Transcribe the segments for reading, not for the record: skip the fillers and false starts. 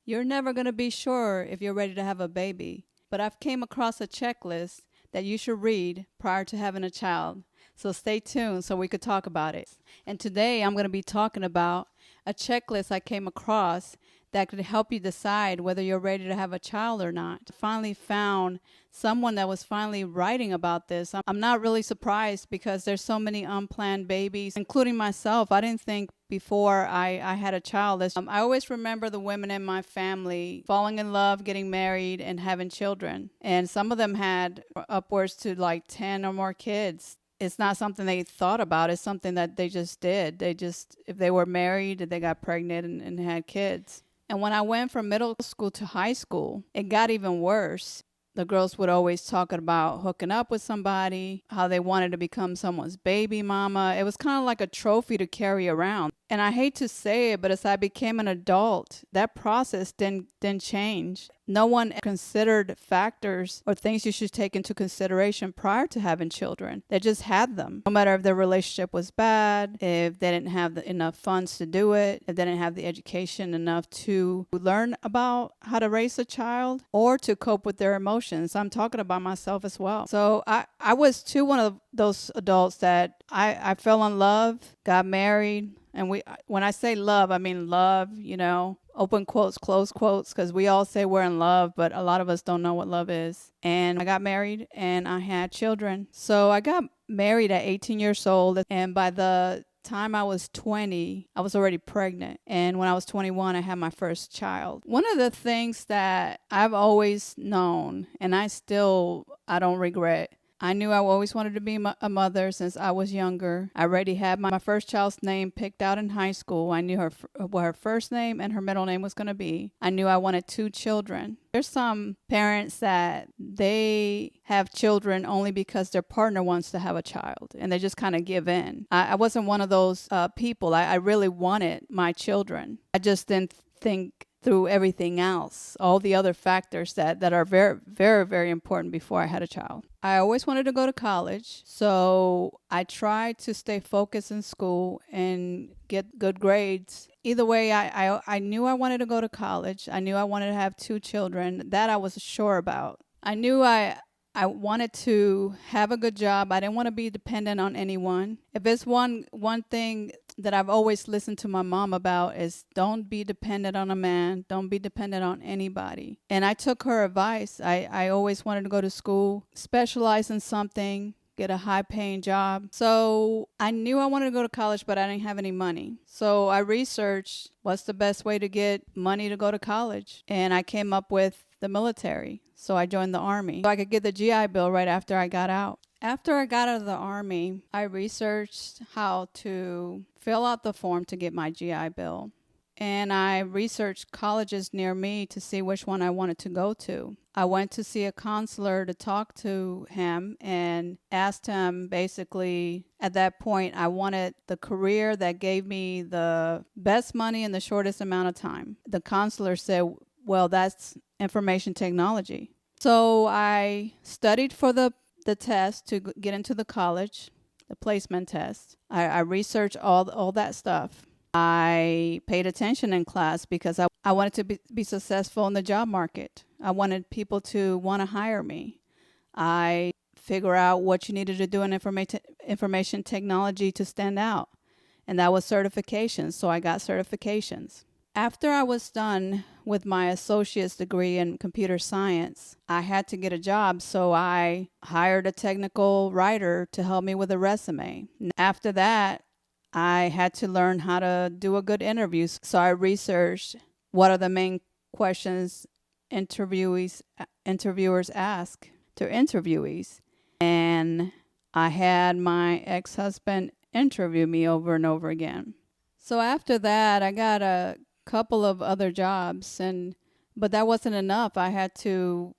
You're never going to be sure if you're ready to have a baby, but I've came across a checklist that you should read prior to having a child. So stay tuned so we could talk about it. And today I'm going to be talking about a checklist I came across that could help you decide whether you're ready to have a child or not. I finally found someone that was finally writing about this. I'm not really surprised because there's so many unplanned babies, including myself. I didn't think before I had a child. I always remember the women in my family falling in love, getting married, and having children. And some of them had upwards to like 10 or more kids. It's not something they thought about. It's something that they just did. If they were married, they got pregnant and had kids. And when I went from middle school to high school, it got even worse. The girls would always talk about hooking up with somebody, how they wanted to become someone's baby mama. It was kind of like a trophy to carry around. And I hate to say it, but as I became an adult, that process didn't change. No one considered factors or things you should take into consideration prior to having children. They just had them. No matter if their relationship was bad, if they didn't have enough funds to do it, if they didn't have the education enough to learn about how to raise a child or to cope with their emotions. I'm talking about myself as well. So I was too one of those adults that I fell in love, got married. And when I say love, I mean love, open quotes, close quotes, because we all say we're in love, but a lot of us don't know what love is. And I got married and I had children. So I got married at 18 years old. And by the time I was 20, I was already pregnant. And when I was 21, I had my first child. One of the things that I've always known, and I don't regret, I knew I always wanted to be a mother since I was younger. I already had my first child's name picked out in high school. I knew what her first name and her middle name was going to be. I knew I wanted 2 children. There's some parents that they have children only because their partner wants to have a child, and they just kind of give in. I wasn't one of those people. I really wanted my children. I just didn't think through everything else, all the other factors that are very, very, very important before I had a child. I always wanted to go to college, so I tried to stay focused in school and get good grades. Either way, I knew I wanted to go to college. I knew I wanted to have 2 children. That I was sure about. I knew I wanted to have a good job. I didn't want to be dependent on anyone. If it's one thing that I've always listened to my mom about is don't be dependent on a man. Don't be dependent on anybody. And I took her advice. I always wanted to go to school, specialize in something, get a high-paying job. So I knew I wanted to go to college, but I didn't have any money. So I researched what's the best way to get money to go to college. And I came up with the military. So I joined the Army so I could get the GI Bill right after I got out. After I got out of the Army, I researched how to fill out the form to get my GI Bill. And I researched colleges near me to see which one I wanted to go to. I went to see a counselor to talk to him and asked him basically, at that point, I wanted the career that gave me the best money in the shortest amount of time. The counselor said, well, that's information technology. So I studied for the test to get into the college, the placement test. I researched all that stuff. I paid attention in class because I wanted to be successful in the job market. I wanted people to want to hire me. I figure out what you needed to do in information technology to stand out. And that was certifications, so I got certifications. After I was done with my associate's degree in computer science, I had to get a job, so I hired a technical writer to help me with a resume. After that, I had to learn how to do a good interview, so I researched what are the main questions interviewers ask to interviewees. And I had my ex-husband interview me over and over again. So after that, I got a couple of other jobs, but that wasn't enough. I had to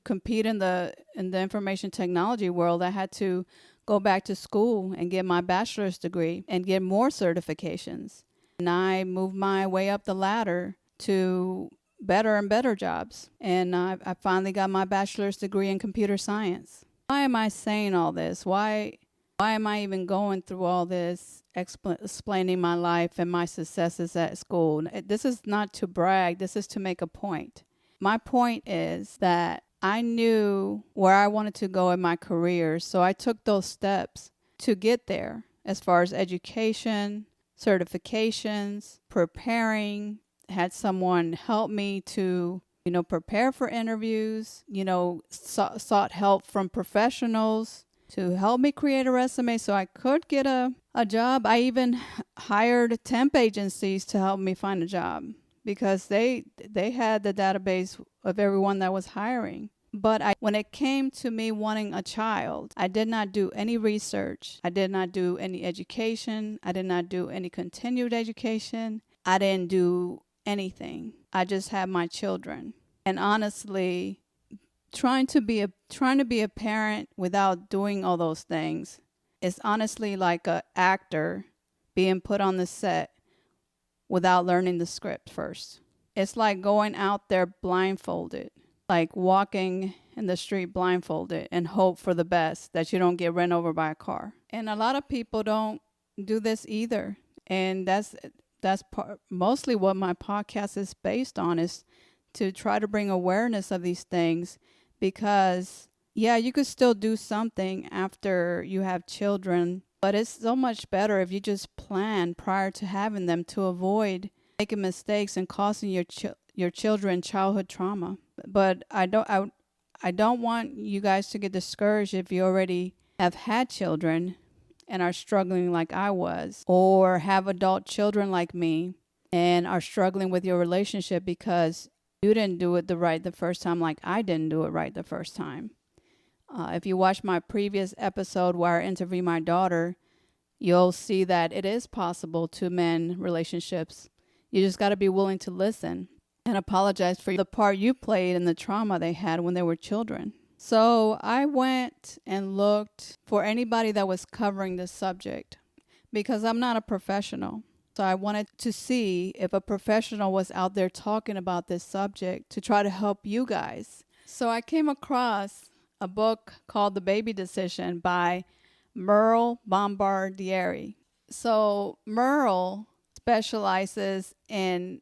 compete in the information technology world. I had to go back to school and get my bachelor's degree and get more certifications. And I moved my way up the ladder to better and better jobs. And I finally got my bachelor's degree in computer science. Why am I saying all this? Why Why am I even going through all this explaining my life and my successes at school? This is not to brag. This is to make a point. My point is that I knew where I wanted to go in my career, so I took those steps to get there as far as education, certifications, preparing, had someone help me to prepare for interviews, sought help from professionals to help me create a resume so I could get a job. I even hired temp agencies to help me find a job because they had the database of everyone that was hiring. But when it came to me wanting a child, I did not do any research. I did not do any education. I did not do any continued education. I didn't do anything. I just had my children. And honestly, trying to be a parent without doing all those things is honestly like an actor being put on the set without learning the script first. It's like going out there blindfolded, like walking in the street blindfolded and hope for the best that you don't get run over by a car. And a lot of people don't do this either. And that's mostly what my podcast is based on, is to try to bring awareness of these things, because you could still do something after you have children, but it's so much better if you just plan prior to having them to avoid making mistakes and causing your children childhood trauma. But I don't want you guys to get discouraged if you already have had children and are struggling like I was, or have adult children like me and are struggling with your relationship because you didn't do it right the first time, like I didn't do it right the first time. If you watch my previous episode where I interview my daughter, you'll see that it is possible to mend relationships. You just got to be willing to listen and apologize for the part you played in the trauma they had when they were children. So I went and looked for anybody that was covering this subject because I'm not a professional. So I wanted to see if a professional was out there talking about this subject to try to help you guys. So I came across a book called The Baby Decision by Merle Bombardieri. So Merle specializes in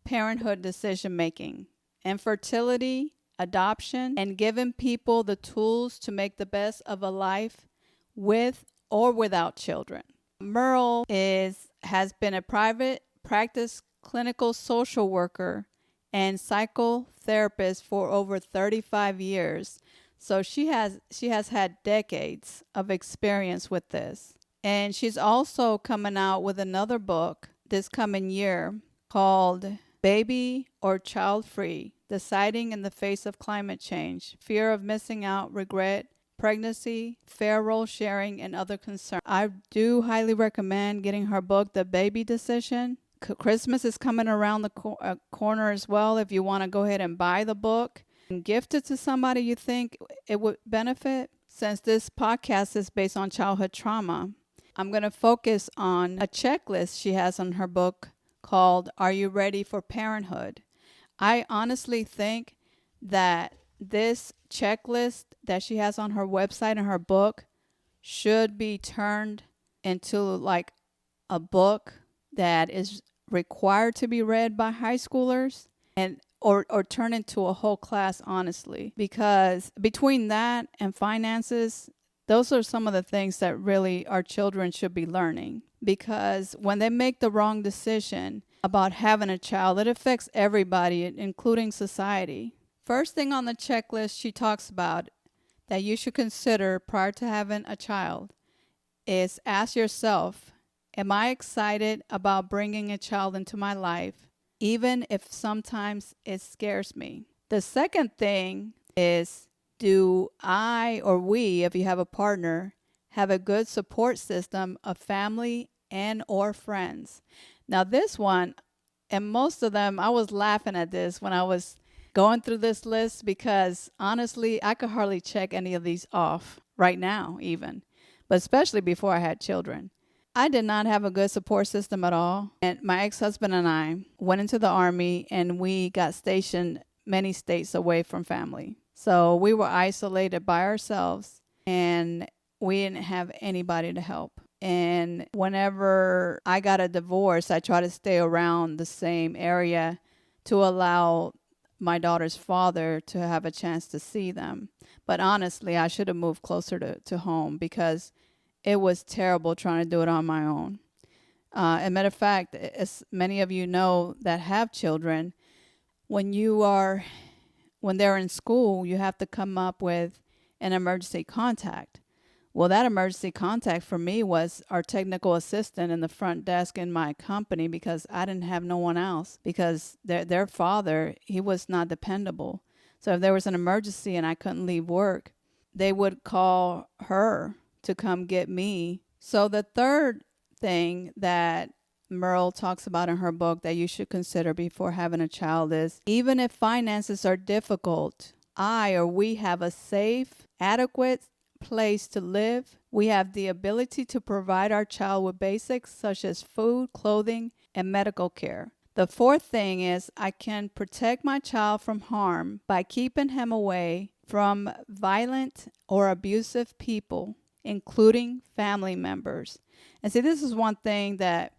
parenthood decision making, infertility, adoption, and giving people the tools to make the best of a life with or without children. Merle has been a private practice clinical social worker and psychotherapist for over 35 years. So she has had decades of experience with this. And she's also coming out with another book this coming year called Baby or Child Free: Deciding in the Face of Climate Change, Fear of Missing Out, Regret, Pregnancy, Fair Role Sharing, and Other Concerns. I do highly recommend getting her book, The Baby Decision. Christmas is coming around the corner as well. If you want to go ahead and buy the book and gift it to somebody you think it would benefit. Since this podcast is based on childhood trauma, I'm going to focus on a checklist she has on her book called Are You Ready for Parenthood? I honestly think that this checklist that she has on her website and her book should be turned into like a book that is required to be read by high schoolers, and or turn into a whole class, honestly, because between that and finances, those are some of the things that really our children should be learning. Because when they make the wrong decision about having a child, it affects everybody, including society. First thing on the checklist she talks about that you should consider prior to having a child is ask yourself, am I excited about bringing a child into my life, even if sometimes it scares me? The second thing is, do I or we, if you have a partner, have a good support system of family and or friends? Now this one, and most of them, I was laughing at this when I was going through this list, because honestly, I could hardly check any of these off right now even, but especially before I had children. I did not have a good support system at all. And my ex-husband and I went into the Army, and we got stationed many states away from family. So we were isolated by ourselves, and we didn't have anybody to help. And whenever I got a divorce, I tried to stay around the same area to allow my daughter's father to have a chance to see them. But honestly, I should have moved closer to home because it was terrible trying to do it on my own. As a matter of fact, as many of you know that have children, when they're in school, you have to come up with an emergency contact. Well, that emergency contact for me was our technical assistant in the front desk in my company because I didn't have no one else because their father, he was not dependable. So if there was an emergency and I couldn't leave work, they would call her to come get me. So the third thing that Merle talks about in her book that you should consider before having a child is even if finances are difficult, we have a safe, adequate place to live. We have the ability to provide our child with basics such as food, clothing, and medical care. The fourth thing is I can protect my child from harm by keeping him away from violent or abusive people, including family members. And see, this is one thing that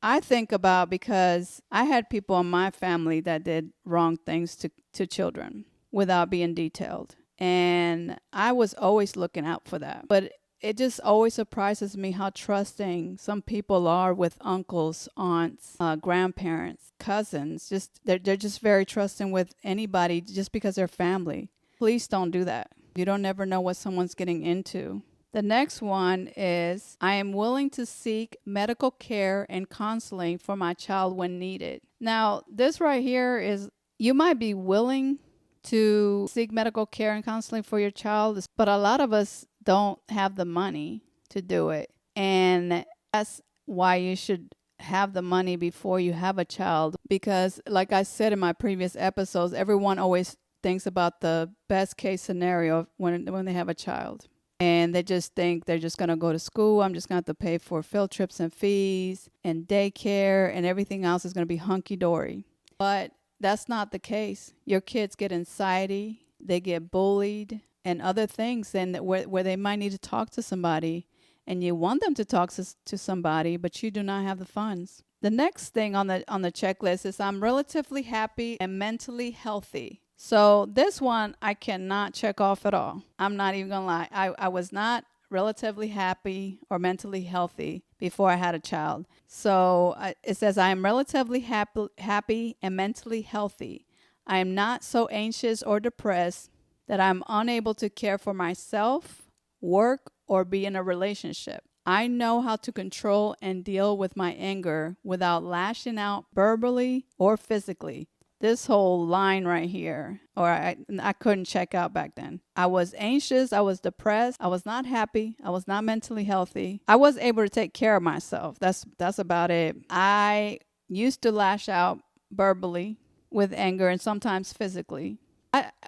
I think about because I had people in my family that did wrong things to children without being detailed. And I was always looking out for that. But it just always surprises me how trusting some people are with uncles, aunts, grandparents, cousins. They're just very trusting with anybody just because they're family. Please don't do that. You don't ever know what someone's getting into. The next one is I am willing to seek medical care and counseling for my child when needed. Now, this right here is you might be willing to seek medical care and counseling for your child, but a lot of us don't have the money to do it. And that's why you should have the money before you have a child. Because like I said in my previous episodes, everyone always thinks about the best case scenario when they have a child. And they just think they're just going to go to school. I'm just going to have to pay for field trips and fees and daycare and everything else is going to be hunky-dory. But that's not the case. Your kids get anxiety, they get bullied, and other things, and where they might need to talk to somebody, and you want them to talk to somebody, but you do not have the funds. The next thing on the checklist is I'm relatively happy and mentally healthy. So this one I cannot check off at all. I'm not even gonna lie. I was not relatively happy or mentally healthy before I had a child. So it says I am relatively happy and mentally healthy. I am not so anxious or depressed that I'm unable to care for myself, work, or be in a relationship. I know how to control and deal with my anger without lashing out verbally or physically. This whole line right here, or I couldn't check out back then. I was anxious. I was depressed. I was not happy. I was not mentally healthy. I was able to take care of myself. That's about it. I used to lash out verbally with anger and sometimes physically.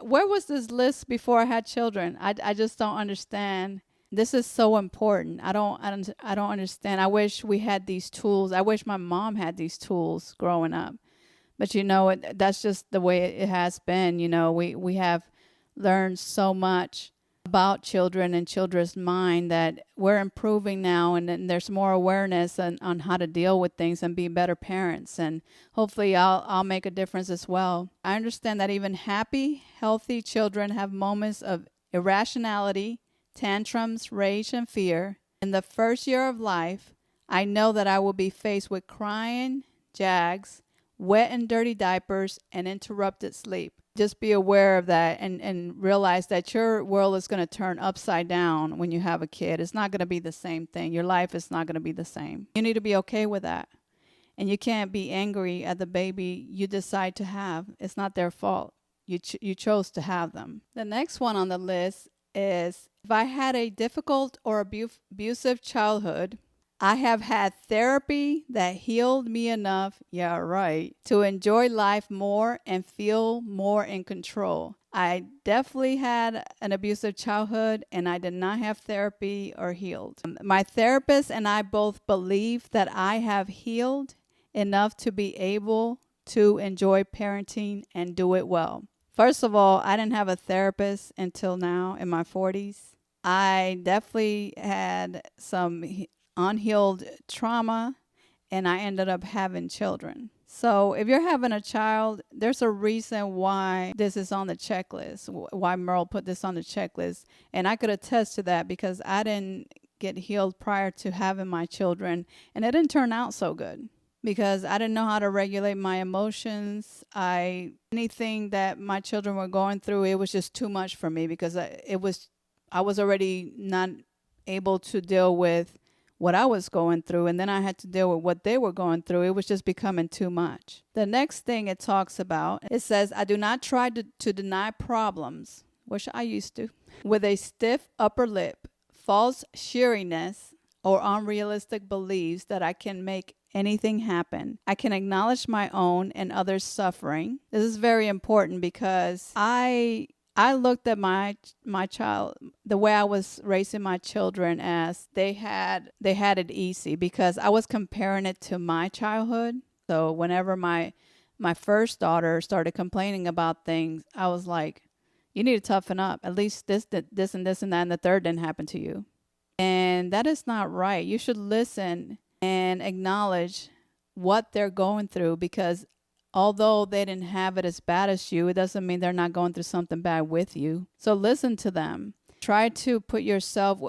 Where was this list before I had children? I just don't understand. This is so important. I don't understand. I wish we had these tools. I wish my mom had these tools growing up. But that's just the way it has been. We have learned so much about children and children's mind that we're improving now, and there's more awareness on how to deal with things and be better parents. And hopefully I'll make a difference as well. I understand that even happy, healthy children have moments of irrationality, tantrums, rage, and fear. In the first year of life, I know that I will be faced with crying, jags, wet and dirty diapers, and interrupted sleep. Just be aware of that and realize that your world is going to turn upside down when you have a kid. It's not going to be the same thing. Your life is not going to be the same. You need to be okay with that. And you can't be angry at the baby you decide to have. It's not their fault. You chose to have them. The next one on the list is if I had a difficult or abusive childhood, I have had therapy that healed me enough, to enjoy life more and feel more in control. I definitely had an abusive childhood and I did not have therapy or healed. My therapist and I both believe that I have healed enough to be able to enjoy parenting and do it well. First of all, I didn't have a therapist until now in my 40s. I definitely had some unhealed trauma, and I ended up having children. So if you're having a child, there's a reason why this is on the checklist, why Merle put this on the checklist. And I could attest to that because I didn't get healed prior to having my children, and it didn't turn out so good because I didn't know how to regulate my emotions. Anything that my children were going through, it was just too much for me because I was already not able to deal with what I was going through, and then I had to deal with what they were going through. It was just becoming too much. The next thing it talks about, it says, I do not try to deny problems, which I used to, with a stiff upper lip, false cheeriness, or unrealistic beliefs that I can make anything happen. I can acknowledge my own and others' suffering. This is very important because I looked at my child, the way I was raising my children, as they had it easy because I was comparing it to my childhood. So whenever my first daughter started complaining about things, I was like, you need to toughen up. At least this and this and that and the third didn't happen to you. And that is not right. You should listen and acknowledge what they're going through because although they didn't have it as bad as you, it doesn't mean they're not going through something bad with you. So listen to them. Try to put yourself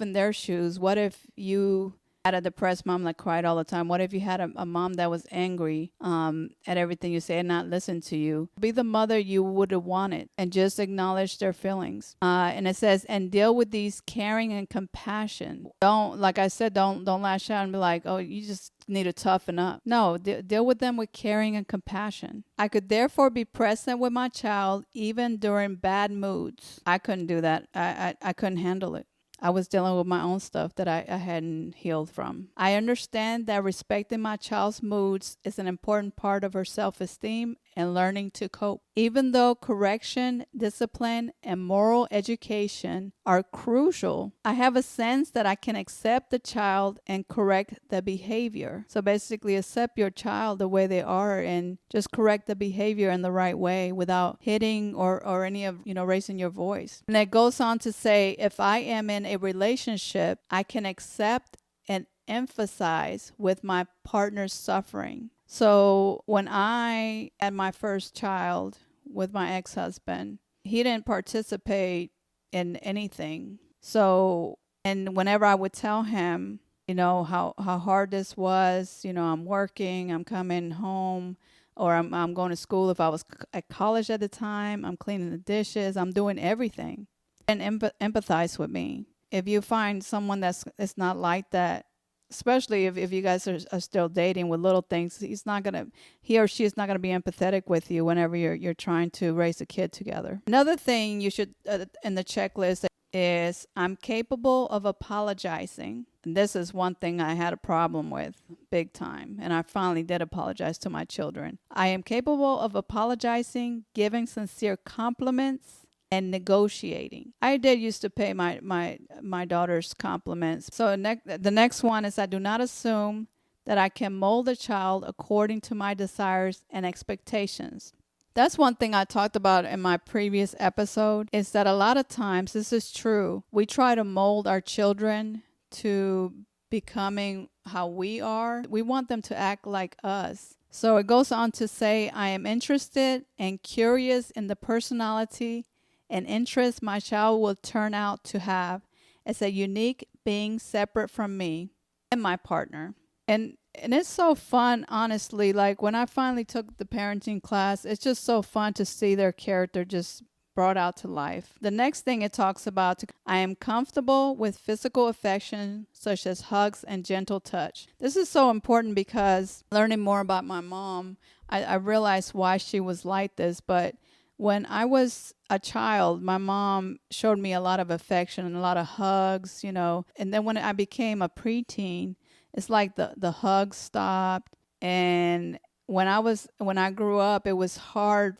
in their shoes. What if you had a depressed mom that cried all the time? What if you had a mom that was angry at everything you say and not listen to you? Be the mother you would have wanted and just acknowledge their feelings. And it says, and deal with these caring and compassion. Don't, like I said, don't lash out and be like, oh, you just need to toughen up. No, deal with them with caring and compassion. I could therefore be present with my child even during bad moods. I couldn't do that. I couldn't handle it. I was dealing with my own stuff that I hadn't healed from. I understand that respecting my child's moods is an important part of her self-esteem and learning to cope. Even though correction, discipline, and moral education are crucial, I have a sense that I can accept the child and correct the behavior. So basically accept your child the way they are and just correct the behavior in the right way without hitting or any of, raising your voice. And it goes on to say, if I am in a relationship, I can accept and emphasize with my partner's suffering. So when I had my first child with my ex-husband, he didn't participate in anything. So, and whenever I would tell him, how hard this was, I'm working, I'm coming home, or I'm going to school. If I was at college at the time, I'm cleaning the dishes, I'm doing everything. And empathize with me. If you find someone that's not like that, especially if you guys are still dating with little things, he or she is not gonna be empathetic with you whenever you're trying to raise a kid together. Another thing you should in the checklist is I'm capable of apologizing. And this is one thing I had a problem with big time, and I finally did apologize to my children. I am capable of apologizing, giving sincere compliments, and negotiating. I did used to pay my daughter's compliments. So the next one is I do not assume that I can mold a child according to my desires and expectations. That's one thing I talked about in my previous episode, is that a lot of times, this is true, we try to mold our children to becoming how we are. We want them to act like us. So it goes on to say, I am interested and curious in the personality and interest my child will turn out to have as a unique being separate from me and my partner. And it's so fun, honestly. Like when I finally took the parenting class, it's just so fun to see their character just brought out to life. The next thing it talks about, I am comfortable with physical affection such as hugs and gentle touch. This is so important because learning more about my mom, I realized why she was like this. But when I was a child, my mom showed me a lot of affection and a lot of hugs, and then when I became a preteen, it's like the hugs stopped. And when I grew up, it was hard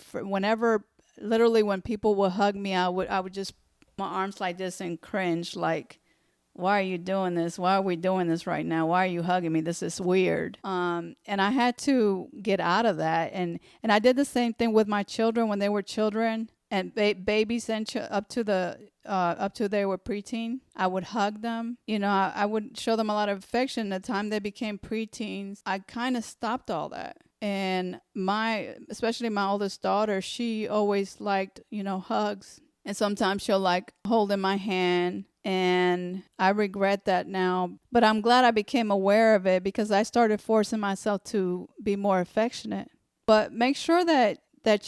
literally when people would hug me, I would just put my arms like this and cringe, like, why are you doing this? Why are we doing this right now? Why are you hugging me? This is weird. And I had to get out of that. And I did the same thing with my children when they were children. and babies up to they were preteen, I would hug them. I would show them a lot of affection. The time they became preteens, I kind of stopped all that. And especially my oldest daughter, she always liked, hugs. And sometimes she'll like holding my hand. And I regret that now. But I'm glad I became aware of it because I started forcing myself to be more affectionate. But make sure that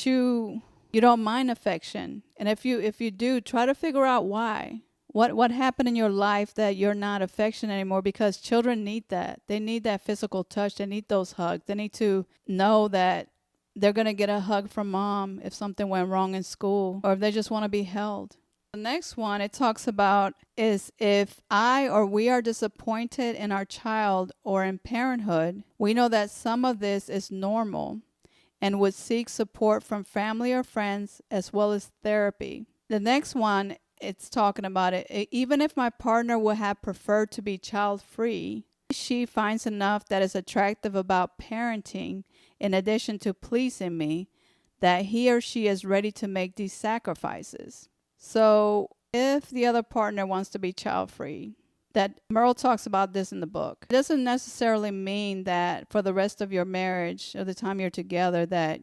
you don't mind affection. And if you do, try to figure out why. What happened in your life that you're not affectionate anymore? Because children need that. They need that physical touch. They need those hugs. They need to know that they're going to get a hug from mom if something went wrong in school or if they just want to be held. The next one it talks about is if I or we are disappointed in our child or in parenthood, we know that some of this is normal and would seek support from family or friends as well as therapy. The next one, it's talking about it. Even if my partner would have preferred to be child-free, she finds enough that is attractive about parenting in addition to pleasing me that he or she is ready to make these sacrifices. So if the other partner wants to be child-free, that Merle talks about this in the book. It doesn't necessarily mean that for the rest of your marriage or the time you're together that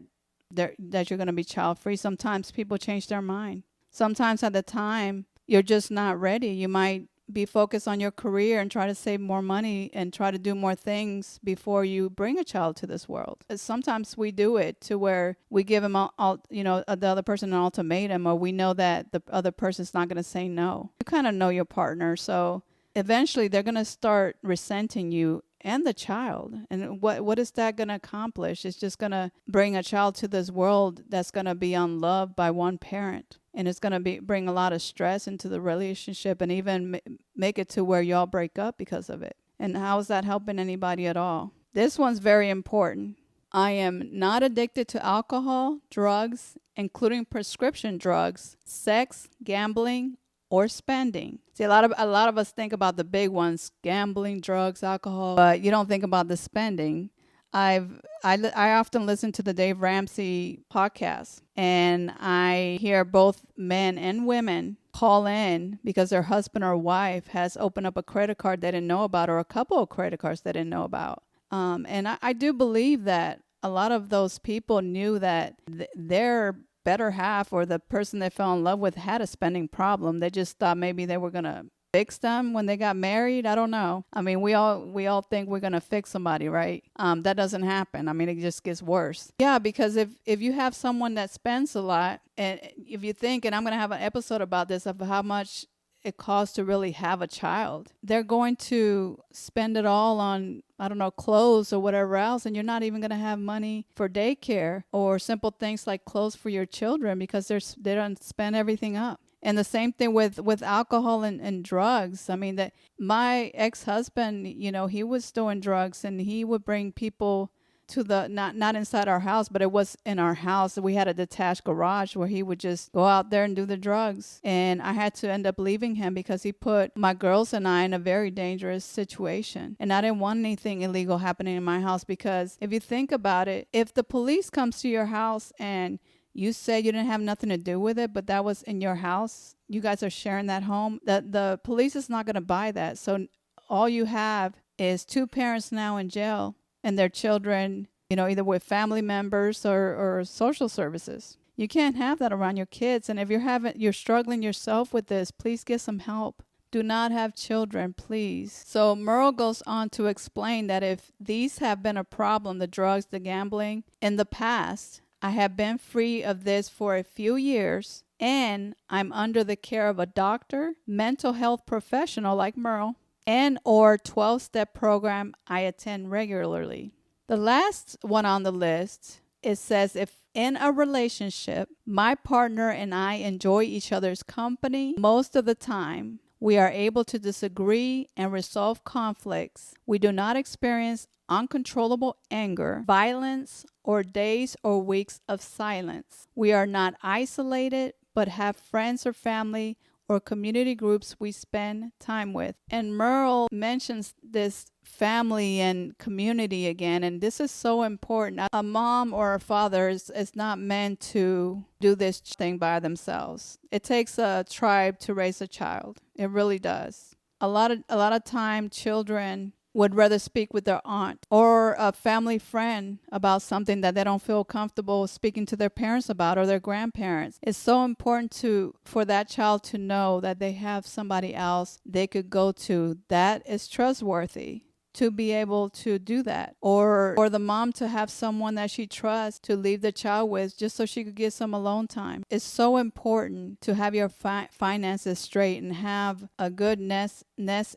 you're going to be child-free. Sometimes people change their mind. Sometimes at the time, you're just not ready. You might be focused on your career and try to save more money and try to do more things before you bring a child to this world. Sometimes we do it to where we give them the other person an ultimatum, or we know that the other person's not going to say no. You kind of know your partner, so eventually they're going to start resenting you and the child. And what is that going to accomplish? It's just going to bring a child to this world that's going to be unloved by one parent. And it's going to bring a lot of stress into the relationship and even make it to where y'all break up because of it. And how is that helping anybody at all? This one's very important. I am not addicted to alcohol, drugs, including prescription drugs, sex, gambling, or spending. See, a lot of us think about the big ones, gambling, drugs, alcohol, but you don't think about the spending. I often listen to the Dave Ramsey podcast, and I hear both men and women call in because their husband or wife has opened up a credit card they didn't know about, or a couple of credit cards they didn't know about. And I do believe that a lot of those people knew that their better half or the person they fell in love with had a spending problem. They just thought maybe they were going to fix them when they got married. I don't know. I mean, we all think we're going to fix somebody, right? That doesn't happen. I mean, it just gets worse. Yeah, because if you have someone that spends a lot, and if you think, and I'm going to have an episode about this, of how much it costs to really have a child, they're going to spend it all on, I don't know, clothes or whatever else, and you're not even going to have money for daycare or simple things like clothes for your children because they don't spend everything up. And the same thing with alcohol and drugs. I mean, that my ex-husband, he was doing drugs, and he would bring people to the not inside our house, but it was in our house. We had a detached garage where he would just go out there and do the drugs. And I had to end up leaving him because he put my girls and I in a very dangerous situation. And I didn't want anything illegal happening in my house, because if you think about it, if the police comes to your house and you said you didn't have nothing to do with it, but that was in your house, you guys are sharing that home, the police is not going to buy that. So all you have is two parents now in jail and their children, either with family members or social services. You can't have that around your kids. And if you're struggling yourself with this, please get some help. Do not have children, please. So Merle goes on to explain that if these have been a problem, the drugs, the gambling, in the past, I have been free of this for a few years, and I'm under the care of a doctor, mental health professional like Merle, and or 12-step program I attend regularly. The last one on the list, it says, if in a relationship, my partner and I enjoy each other's company most of the time, we are able to disagree and resolve conflicts. We do not experience uncontrollable anger, violence, or days or weeks of silence. We are not isolated, but have friends or family or community groups we spend time with. And Merle mentions this family and community again. And this is so important. A mom or a father is not meant to do this thing by themselves. It takes a tribe to raise a child. It really does. A lot of time children would rather speak with their aunt or a family friend about something that they don't feel comfortable speaking to their parents about or their grandparents. It's so important for that child to know that they have somebody else they could go to that is trustworthy to be able to do that, or the mom to have someone that she trusts to leave the child with just so she could get some alone time. It's so important to have your finances straight and have a good nest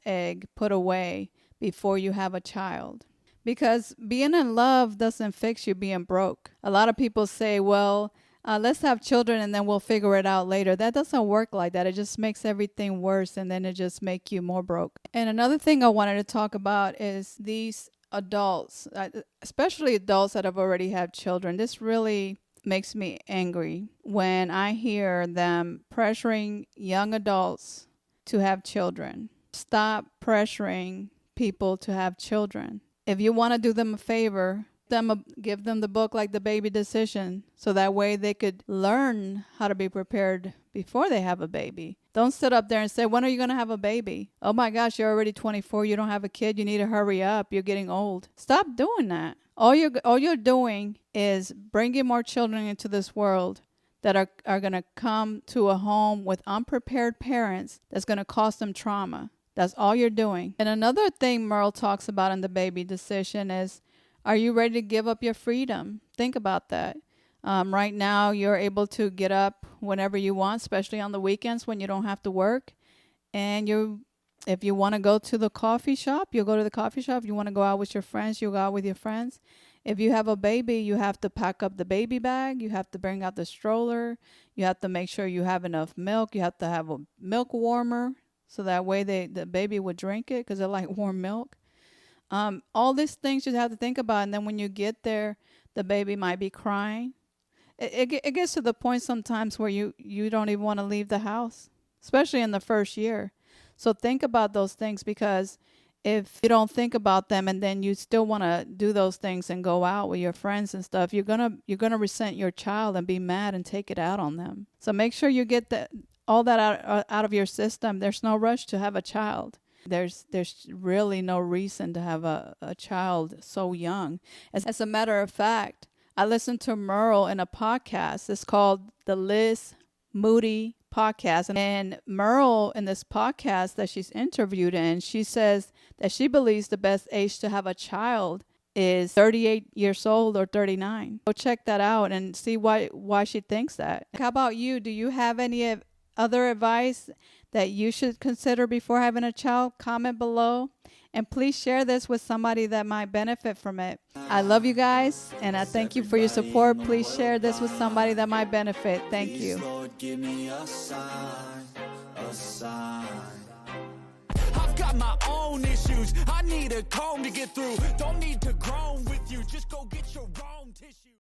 egg put away before you have a child. Because being in love doesn't fix you being broke. A lot of people say, well, let's have children and then we'll figure it out later. That doesn't work like that. It just makes everything worse, and then it just makes you more broke. And another thing I wanted to talk about is these adults, especially adults that have already had children. This really makes me angry when I hear them pressuring young adults to have children. Stop pressuring people to have children. If you want to do them a favor, give them the book like The Baby Decision, so that way they could learn how to be prepared before they have a baby. Don't sit up there and say, when are you going to have a baby? Oh my gosh, you're already 24, you don't have a kid, you need to hurry up, you're getting old. Stop doing that. All you're doing is bringing more children into this world that are going to come to a home with unprepared parents that's going to cause them trauma. That's all you're doing. And another thing Merle talks about in The Baby Decision is, are you ready to give up your freedom? Think about that. Right now, you're able to get up whenever you want, especially on the weekends when you don't have to work. And if you want to go to the coffee shop, you'll go to the coffee shop. If you want to go out with your friends, you'll go out with your friends. If you have a baby, you have to pack up the baby bag. You have to bring out the stroller. You have to make sure you have enough milk. You have to have a milk warmer, so that way the baby would drink it because they like warm milk. All these things you have to think about. And then when you get there, the baby might be crying. It gets to the point sometimes where you don't even want to leave the house, especially in the first year. So think about those things, because if you don't think about them and then you still want to do those things and go out with your friends and stuff, you're gonna resent your child and be mad and take it out on them. So make sure you get all that out of your system. There's no rush to have a child. There's really no reason to have a child so young. As a matter of fact, I listened to Merle in a podcast. It's called the Liz Moody podcast. And Merle, in this podcast that she's interviewed in, she says that she believes the best age to have a child is 38 years old or 39. Go check that out and see why she thinks that. How about you? Do you have any other advice that you should consider before having a child? Comment below, and please share this with somebody that might benefit from it. I love you guys, and I thank you for your support. Please share this with somebody that might benefit. Thank you. Lord, give me a sign, a sign. I've got my own issues. I need a comb to get through. Don't need to groan with you. Just go get your own tissue.